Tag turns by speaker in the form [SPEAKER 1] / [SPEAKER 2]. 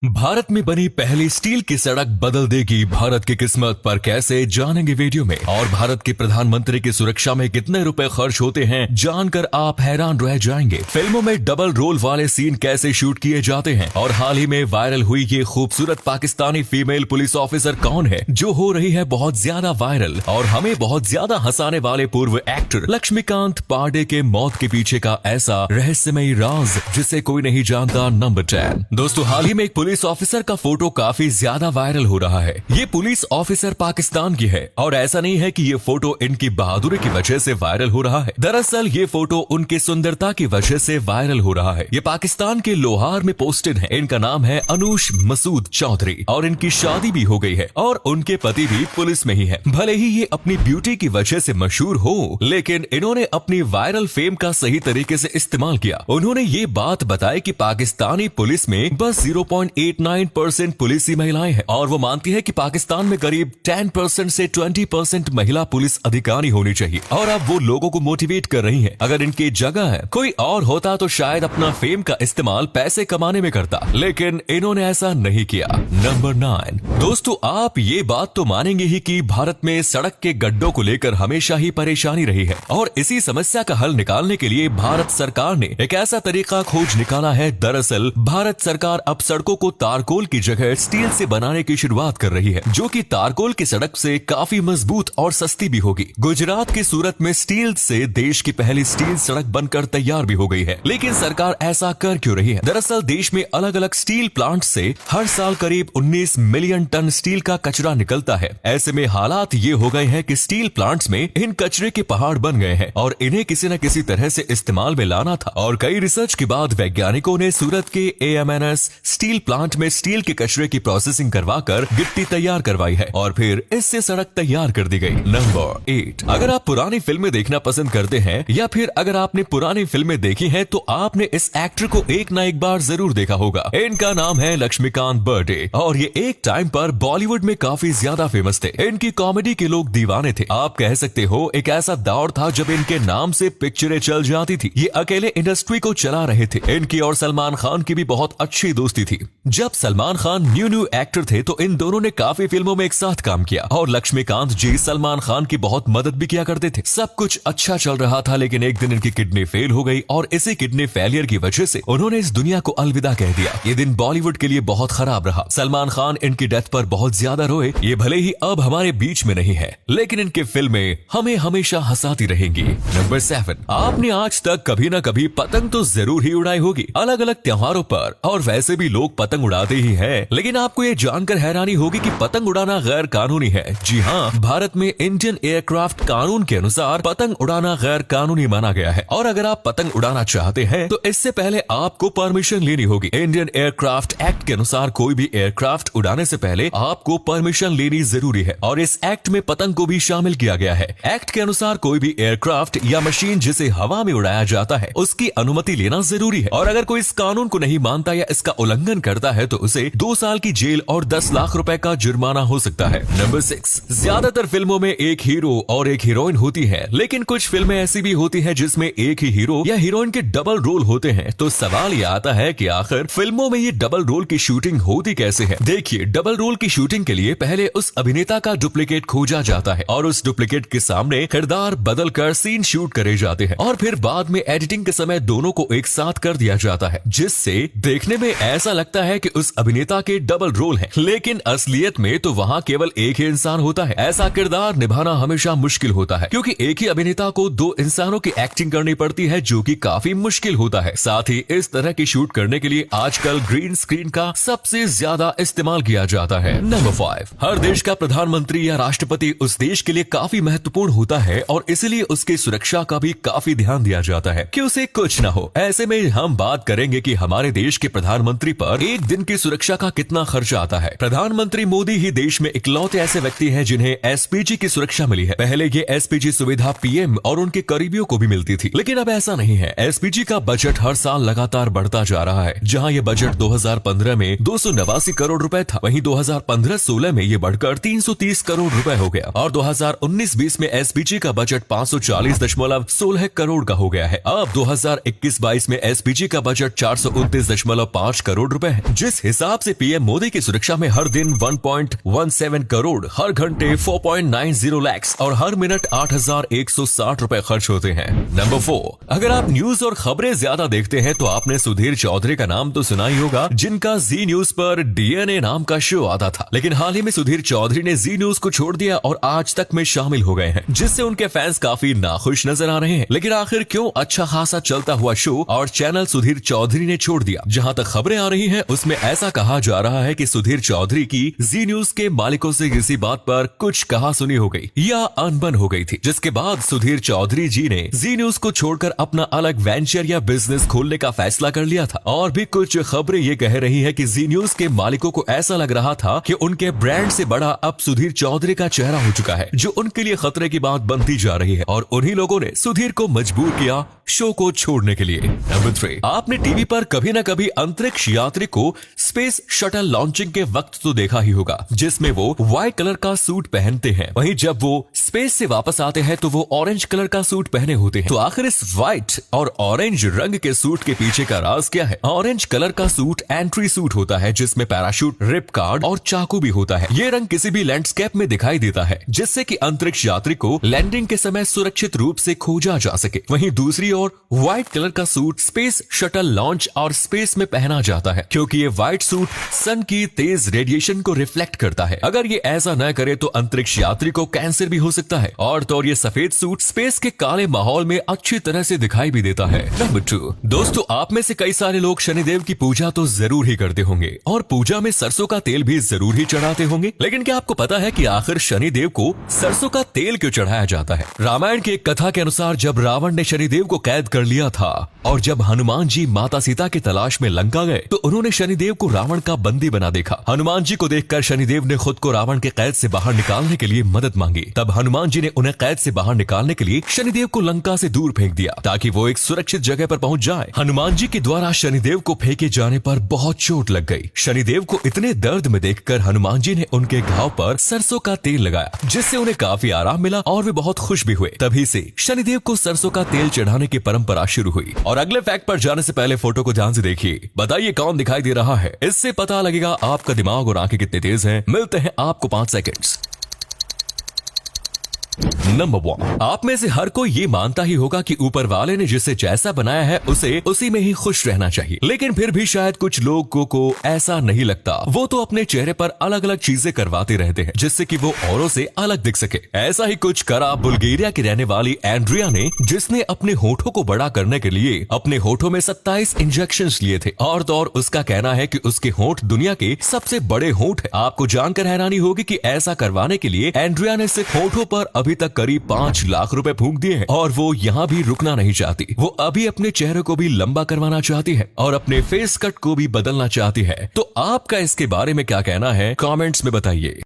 [SPEAKER 1] भारत में बनी पहली स्टील की सड़क बदल देगी भारत की किस्मत पर कैसे जानेंगे वीडियो में। और भारत के प्रधानमंत्री की सुरक्षा में कितने रुपए खर्च होते हैं जानकर आप हैरान रह जाएंगे। फिल्मों में डबल रोल वाले सीन कैसे शूट किए जाते हैं और हाल ही में वायरल हुई ये खूबसूरत पाकिस्तानी फीमेल पुलिस ऑफिसर कौन है जो हो रही है बहुत ज्यादा वायरल और हमें बहुत ज्यादा हंसाने वाले पूर्व एक्टर लक्ष्मीकांत पांडे के मौत के पीछे का ऐसा रहस्यमयी राज जिसे कोई नहीं जानता। नंबर 10 दोस्तों, हाल ही में एक पुलिस ऑफिसर का फोटो काफी ज्यादा वायरल हो रहा है। ये पुलिस ऑफिसर पाकिस्तान की है और ऐसा नहीं है कि ये फोटो इनकी बहादुरी की वजह से वायरल हो रहा है। दरअसल ये फोटो उनकी सुंदरता की वजह से वायरल हो रहा है। ये पाकिस्तान के लोहार में पोस्टेड है। इनका नाम है अनुष मसूद चौधरी और इनकी शादी भी हो गई है और उनके पति भी पुलिस में ही है। भले ही ये अपनी ब्यूटी की वजह से मशहूर हो, लेकिन इन्होंने अपनी वायरल फेम का सही तरीके से इस्तेमाल किया। उन्होंने ये बात बताई कि पाकिस्तानी पुलिस में बस 0.89% पुलिसी महिलाएं हैं और वो मानती है कि पाकिस्तान में करीब 10% से 20% महिला पुलिस अधिकारी होनी चाहिए। और अब वो लोगों को मोटिवेट कर रही हैं। अगर इनकी जगह है कोई और होता तो शायद अपना फेम का इस्तेमाल पैसे कमाने में करता, लेकिन इन्होंने ऐसा नहीं किया। नंबर 9 दोस्तों, आप ये बात तो मानेंगे ही कि भारत में सड़क के गड्ढों को लेकर हमेशा ही परेशानी रही है और इसी समस्या का हल निकालने के लिए भारत सरकार ने एक ऐसा तरीका खोज निकाला है। दरअसल भारत सरकार अब सड़कों को तारकोल की जगह स्टील से बनाने की शुरुआत कर रही है, जो कि तारकोल की सड़क से काफी मजबूत और सस्ती भी होगी। गुजरात के सूरत में स्टील से देश की पहली स्टील सड़क बनकर तैयार भी हो गई है, लेकिन सरकार ऐसा कर क्यों रही है? दरअसल देश में अलग अलग स्टील प्लांट से हर साल करीब 19 मिलियन टन स्टील का कचरा निकलता है। ऐसे में हालात ये हो गए हैं कि स्टील प्लांट्स में इन कचरे के पहाड़ बन गए हैं और इन्हें किसी न किसी तरह से इस्तेमाल में लाना था। और कई रिसर्च के बाद वैज्ञानिकों ने सूरत के AMNS स्टील प्लांट में स्टील के कचरे की प्रोसेसिंग करवाकर गिट्टी तैयार करवाई है और फिर इससे सड़क तैयार कर दी गई। नंबर 8 अगर आप पुरानी फिल्में देखना पसंद करते हैं या फिर अगर आपने पुरानी फिल्में देखी हैं तो आपने इस एक्टर को एक ना एक बार जरूर देखा होगा। इनका नाम है लक्ष्मीकांत बर्डे और ये एक टाइम पर बॉलीवुड में काफी ज्यादा फेमस थे। इनकी कॉमेडी के लोग दीवाने थे। आप कह सकते हो एक ऐसा दौर था जब इनके नाम से पिक्चरें चल जाती थी। ये अकेले इंडस्ट्री को चला रहे थे। इनकी और सलमान खान की भी बहुत अच्छी दोस्ती थी। जब सलमान खान न्यू एक्टर थे तो इन दोनों ने काफी फिल्मों में एक साथ काम किया और लक्ष्मीकांत जी सलमान खान की बहुत मदद भी किया करते थे। सब कुछ अच्छा चल रहा था, लेकिन एक दिन इनकी किडनी फेल हो गई और इसी किडनी फेलियर की वजह से उन्होंने इस दुनिया को अलविदा कह दिया। ये दिन बॉलीवुड के लिए बहुत खराब रहा। सलमान खान इनकी डेथ पर बहुत ज्यादा रोए। ये भले ही अब हमारे बीच में नहीं है, लेकिन इनकी फिल्में हमें हमेशा हंसाती रहेंगी। नंबर 7 आपने आज तक कभी न कभी पतंग तो जरूर ही उड़ाई होगी अलग अलग त्योहारों पर, और वैसे भी लोग पतंग उड़ाते ही हैं। लेकिन आपको ये जानकर हैरानी होगी कि पतंग उड़ाना गैर कानूनी है। जी हाँ, भारत में इंडियन एयरक्राफ्ट कानून के अनुसार पतंग उड़ाना गैर कानूनी माना गया है और अगर आप पतंग उड़ाना चाहते हैं तो इससे पहले आपको परमिशन लेनी होगी। इंडियन एयरक्राफ्ट एक्ट के अनुसार कोई भी एयरक्राफ्ट उड़ाने से पहले आपको परमिशन लेनी जरूरी है और इस एक्ट में पतंग को भी शामिल किया गया है। एक्ट के अनुसार कोई भी एयरक्राफ्ट या मशीन जिसे हवा में उड़ाया जाता है उसकी अनुमति लेना जरूरी है और अगर कोई इस कानून को नहीं मानता या इसका उल्लंघन करता है तो उसे 2 साल की जेल और 10 लाख रुपए का जुर्माना हो सकता है। नंबर 6 ज्यादातर फिल्मों में एक हीरो और एक हीरोइन होती है, लेकिन कुछ फिल्में ऐसी भी होती है जिसमें एक ही हीरो या हीरोइन के डबल रोल होते हैं। तो सवाल ये आता है कि आखिर फिल्मों में ये डबल रोल की शूटिंग होती कैसे है? देखिए, डबल रोल की शूटिंग के लिए पहले उस अभिनेता का डुप्लीकेट खोजा जाता है और उस डुप्लीकेट के सामने किरदार बदल कर सीन शूट करे जाते हैं और फिर बाद में एडिटिंग के समय दोनों को एक साथ कर दिया जाता है, जिससे देखने में ऐसा लगता है कि उस अभिनेता के डबल रोल है, लेकिन असलियत में तो वहाँ केवल एक ही इंसान होता है। ऐसा किरदार निभाना हमेशा मुश्किल होता है क्योंकि एक ही अभिनेता को 2 इंसानों की एक्टिंग करनी पड़ती है, जो कि काफी मुश्किल होता है। साथ ही इस तरह की शूट करने के लिए आजकल ग्रीन स्क्रीन का सबसे ज्यादा इस्तेमाल किया जाता है। नंबर 5 हर देश का प्रधानमंत्री या राष्ट्रपति उस देश के लिए काफी महत्वपूर्ण होता है और इसलिए उसकी सुरक्षा का भी काफी ध्यान दिया जाता है कि उसे कुछ न हो। ऐसे में हम बात करेंगे कि हमारे देश के प्रधानमंत्री पर एक दिन की सुरक्षा का कितना खर्चा आता है। प्रधानमंत्री मोदी ही देश में इकलौते ऐसे व्यक्ति हैं जिन्हें SPG की सुरक्षा मिली है। पहले ये SPG सुविधा PM और उनके करीबियों को भी मिलती थी, लेकिन अब ऐसा नहीं है। SPG का बजट हर साल लगातार बढ़ता जा रहा है। जहां ये बजट 2015 में 289 करोड़ रुपए था, वहीं 2015-16 में ये बढ़कर 330 करोड़ रुपए हो गया और 2019-20 में SPG का बजट 540.16 करोड़ का हो गया है। अब 2021-22 में SPG का बजट 429.5 करोड़ रुपए है। जिस हिसाब से पीएम मोदी की सुरक्षा में हर दिन 1.17 करोड़, हर घंटे 4.90 लाख और हर मिनट 8,160 रुपए खर्च होते हैं। नंबर 4, अगर आप न्यूज और खबरें ज्यादा देखते हैं तो आपने सुधीर चौधरी का नाम तो सुना ही होगा, जिनका जी न्यूज पर डीएनए नाम का शो आता था। लेकिन हाल ही में सुधीर चौधरी ने जी न्यूज को छोड़ दिया और आज तक में शामिल हो गए हैं, जिससे उनके फैंस काफी नाखुश नजर आ रहे हैं। लेकिन आखिर क्यों अच्छा खासा चलता हुआ शो और चैनल सुधीर चौधरी ने छोड़ दिया? जहां तक खबरें आ रही हैं, उसमें ऐसा कहा जा रहा है कि सुधीर चौधरी की जी न्यूज के मालिकों से किसी बात पर कुछ कहा सुनी हो गई या अनबन हो गई थी, जिसके बाद सुधीर चौधरी जी ने जी न्यूज को छोड़कर अपना अलग वेंचर या बिजनेस खोलने का फैसला कर लिया था। और भी कुछ खबरें ये कह रही है कि जी न्यूज के मालिकों को ऐसा लग रहा था कि उनके ब्रांड से बड़ा अब सुधीर चौधरी का चेहरा हो चुका है, जो उनके लिए खतरे की बात बनती जा रही है। और उन्हीं लोगों ने सुधीर को मजबूर किया शो को छोड़ने के लिए। नंबर 3, आपने टीवी पर कभी न कभी अंतरिक्ष यात्री को स्पेस शटल लॉन्चिंग के वक्त तो देखा ही होगा, जिसमें वो व्हाइट कलर का सूट पहनते हैं। वहीं जब वो स्पेस से वापस आते हैं तो वो ऑरेंज कलर का सूट पहने होते हैं। तो आखिर इस व्हाइट और ऑरेंज रंग के सूट के पीछे का राज क्या है? ऑरेंज कलर का सूट एंट्री सूट होता है, जिसमें पैराशूट, रिप कार्ड और चाकू भी होता है। ये रंग किसी भी लैंडस्केप में दिखाई देता है, जिससे कि अंतरिक्ष यात्री को लैंडिंग के समय सुरक्षित रूप से खोजा जा सके। वहीं दूसरी ओर व्हाइट कलर का सूट स्पेस शटल लॉन्च और स्पेस में पहना जाता है, क्योंकि ये व्हाइट सूट सन की तेज रेडिएशन को रिफ्लेक्ट करता है। अगर ये ऐसा न करे तो अंतरिक्ष यात्री को कैंसर भी हो सकता है। और तो और ये सफेद सूट स्पेस के काले माहौल में अच्छी तरह से दिखाई भी देता है। नंबर 2, दोस्तों, आप में से कई सारे लोग शनिदेव की पूजा तो जरूर ही करते होंगे और पूजा में सरसों का तेल भी जरूर ही चढ़ाते होंगे। लेकिन क्या आपको पता है कि आखिर शनिदेव को सरसों का तेल क्यों चढ़ाया जाता है? रामायण की एक कथा के अनुसार जब रावण ने शनिदेव को कैद कर लिया था और जब हनुमान जी माता सीता की तलाश में लंका गए तो उन्होंने शनिदेव को रावण का बंदी बना देखा। हनुमान जी को देखकर शनिदेव ने खुद को रावण के कैद से बाहर निकालने के लिए मदद मांगी। तब हनुमान जी ने उन्हें कैद से बाहर निकालने के लिए शनिदेव को लंका से दूर फेंक दिया ताकि वो एक सुरक्षित जगह पर पहुंच जाए। हनुमान जी के द्वारा शनिदेव को फेंके जाने पर बहुत चोट लग गई। शनिदेव को इतने दर्द में देखकर हनुमान जी ने उनके घाव पर सरसों का तेल लगाया, जिससे उन्हें काफी आराम मिला और वे बहुत खुश भी हुए। तभी से शनिदेव को सरसों का तेल चढ़ाने की परंपरा शुरू हुई। और अगले फैक्ट पर जाने से पहले फोटो को ध्यान से देखिए, बताइए कौन दिखाई दे रहा है? इससे पता लगेगा आपका दिमाग और आंखें कितने तेज हैं। मिलते हैं आपको 5 सेकंड्स। नंबर 1, आप में से हर कोई ये मानता ही होगा कि ऊपर वाले ने जिसे जैसा बनाया है उसे उसी में ही खुश रहना चाहिए। लेकिन फिर भी शायद कुछ लोगों को ऐसा नहीं लगता। वो तो अपने चेहरे पर अलग अलग चीजें करवाते रहते हैं, जिससे कि वो औरों से अलग दिख सके। ऐसा ही कुछ करा बुल्गारिया की रहने वाली एंड्रिया ने, जिसने अपने होठों को बड़ा करने के लिए अपने होठों में 27 इंजेक्शंस लिए थे। और तो और उसका कहना है कि उसके होठ दुनिया के सबसे बड़े होठ है। आपको जानकर हैरानी होगी कि ऐसा करवाने के लिए एंड्रिया ने सिर्फ होठों पर अभी तक करीब 5 लाख रुपए फूंक दिए हैं। और वो यहाँ भी रुकना नहीं चाहती। वो अभी अपने चेहरे को भी लंबा करवाना चाहती है और अपने फेस कट को भी बदलना चाहती है। तो आपका इसके बारे में क्या कहना है? कमेंट्स में बताइए।